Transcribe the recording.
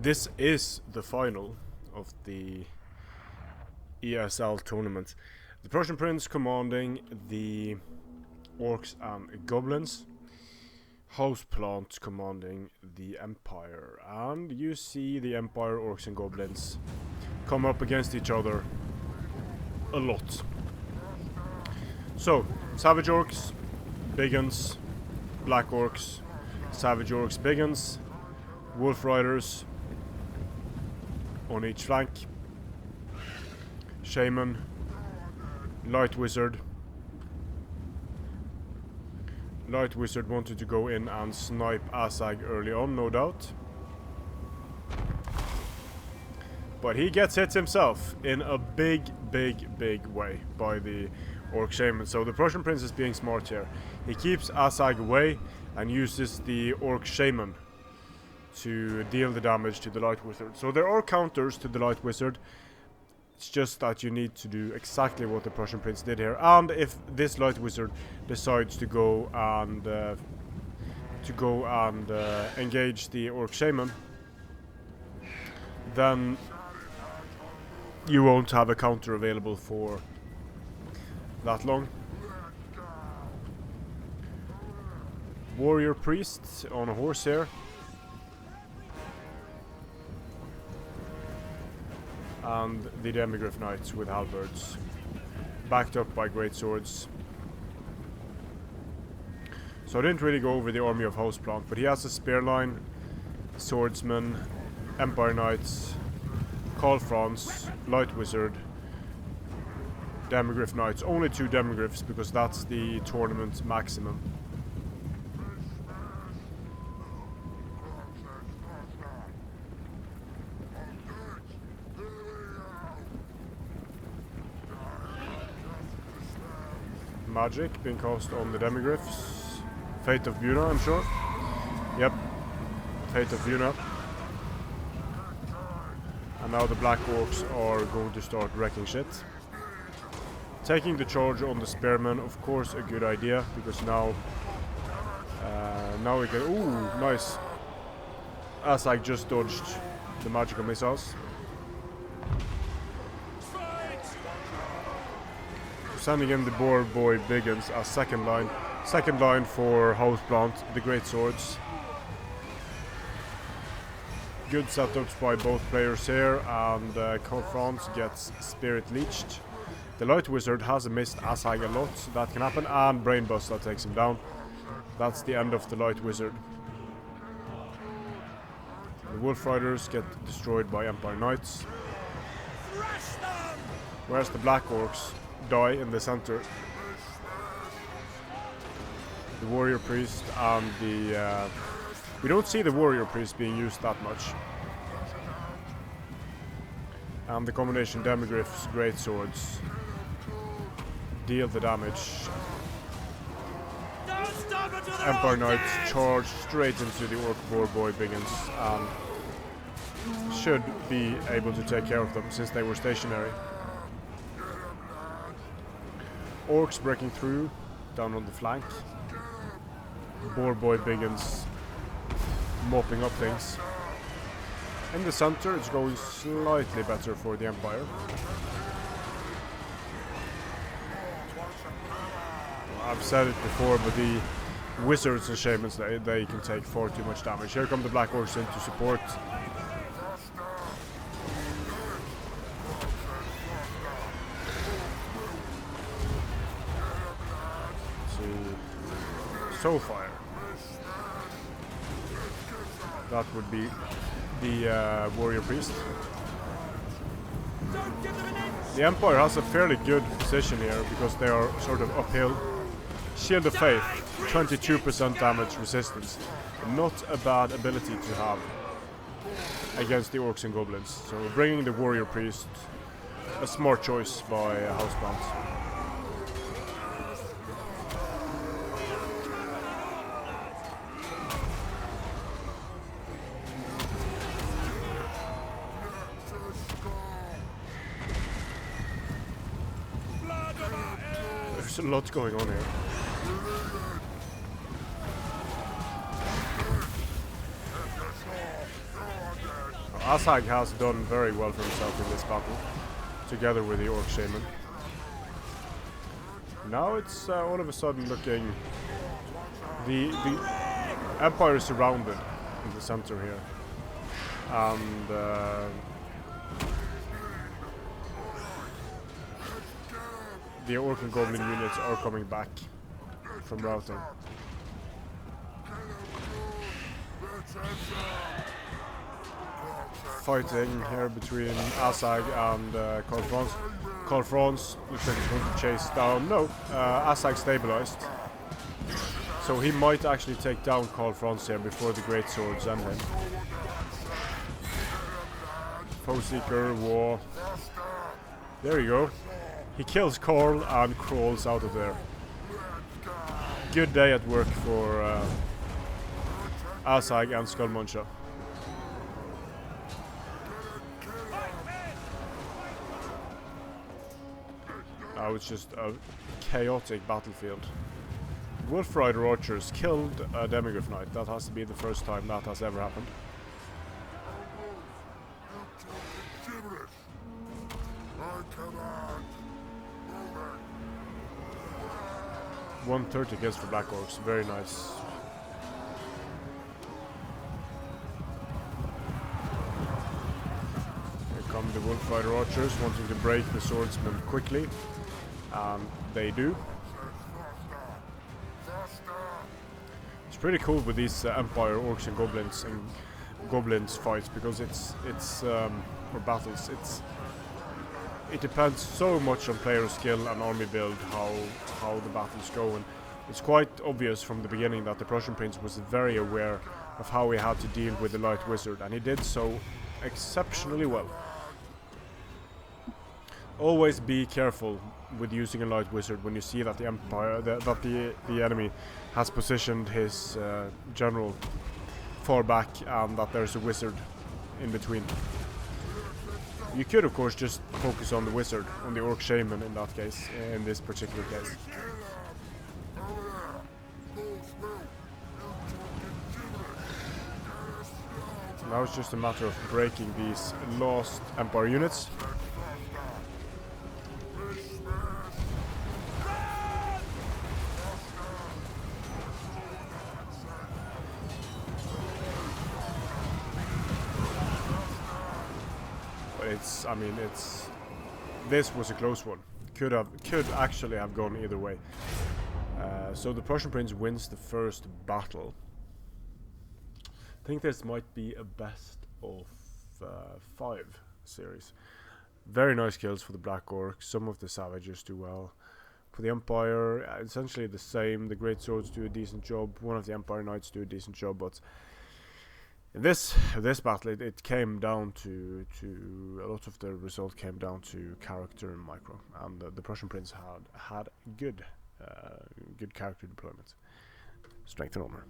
this is the final of the ESL tournament. The Prussian Prince commanding the Orcs and Goblins. Houseplant commanding the Empire. And you see the Empire, Orcs and Goblins come up against each other a lot. So, Savage Orcs, Big Uns, Black Orcs, Savage Orcs, Big Uns, Wolf Riders on each flank, Shaman, Light Wizard. Light Wizard wanted to go in and snipe Asag early on, no doubt. But he gets hit himself in a big way by the Orc Shaman. So the Prussian Prince is being smart here. He keeps Asag away and uses the Orc Shaman to deal the damage to the Light Wizard. So there are counters to the Light Wizard. It's just that you need to do exactly what the Prussian Prince did here. And if this Light Wizard decides to go and engage the Orc Shaman, then you won't have a counter available for that long. Warrior Priest on a horse here. And the Demigryph Knights with halberds, backed up by great swords. So I didn't really go over the army of Houseplant, but he has a spear line, swordsman, Empire Knights, Karl Franz, Light Wizard, Demigryph Knights. Only 2 Demigryphs because that's the tournament maximum. Magic being cast on the Demigryphs. Fate of Buna, I'm sure. Yep, Fate of Buna. And now the Black Orcs are going to start wrecking shit. Taking the charge on the Spearmen, of course, a good idea, because now we can... Ooh, nice. Asag just dodged the magical missiles. Sending in the Boar Boy Big Uns as second line. Second line for Houseplant, the Great Swords. Good setups by both players here, and Karl Franz gets Spirit Leeched. The Light Wizard has missed Asag a lot, so that can happen, and Brain Bust that takes him down. That's the end of the Light Wizard. The Wolf Riders get destroyed by Empire Knights. Whereas the Black Orcs die in the center. The Warrior Priest and the... we don't see the Warrior Priest being used that much. And the combination Demigryphs, Great Swords deal the damage. Empire Knights charge straight into the Orc Boar Boy Big Uns and should be able to take care of them since they were stationary. Orcs breaking through, down on the flank. Boar Boy Big Uns mopping up things. In the center, it's going slightly better for the Empire. I've said it before, but the Wizards and Shamans, they can take far too much damage. Here come the Black Orcs in to support. Soulfire. That would be the Warrior Priest. The Empire has a fairly good position here because they are sort of uphill. Shield of Faith, 22% damage resistance. Not a bad ability to have against the Orcs and Goblins. So bringing the Warrior Priest, a smart choice by Houseplant. There's a lot going on here. Asag has done very well for himself in this battle, together with the Orc Shaman. Now it's all of a sudden looking... The Empire is surrounded in the center here. And... the Orc and Goblin units are coming back from routing. Fighting here between Asag and Karl Franz. Karl Franz looks like he's going to chase down. No, Asag stabilized. So he might actually take down Karl Franz here before the Great Swords end him. Foe Seeker, War. There you go. He kills Karl and crawls out of there. Good day at work for Asag and Skullmuncher. Now it's just a chaotic battlefield. Wolf Rider Archers killed a Demigryph Knight. That has to be the first time that has ever happened. I 130 kills for Black Orcs, very nice. Here come the Wolf Rider Archers wanting to break the Swordsmen quickly. They do. It's pretty cool with these Empire Orcs and Goblins fights, because or battles, it depends so much on player skill and army build how the battles go, and it's quite obvious from the beginning that the Prussian Prince was very aware of how he had to deal with the Light Wizard, and he did so exceptionally well. Always be careful with using a Light Wizard when you see that the Empire, that the enemy has positioned his general far back and that there's a wizard in between. You could, of course, just focus on the wizard, on the Orc Shaman in that case, in this particular case. Now it's just a matter of breaking these lost Empire units. This was a close one. Could actually have gone either way. So the Prussian Prince wins the first battle. I think this might be a best of 5 series. Very nice kills for the Black Orcs. Some of the Savages do well. For the Empire, essentially the same. The Great Swords do a decent job. One of the Empire Knights do a decent job, but in this battle, it came down to a lot of the result came down to character and micro, and the Prussian Prince had good character deployment. Strength and honor.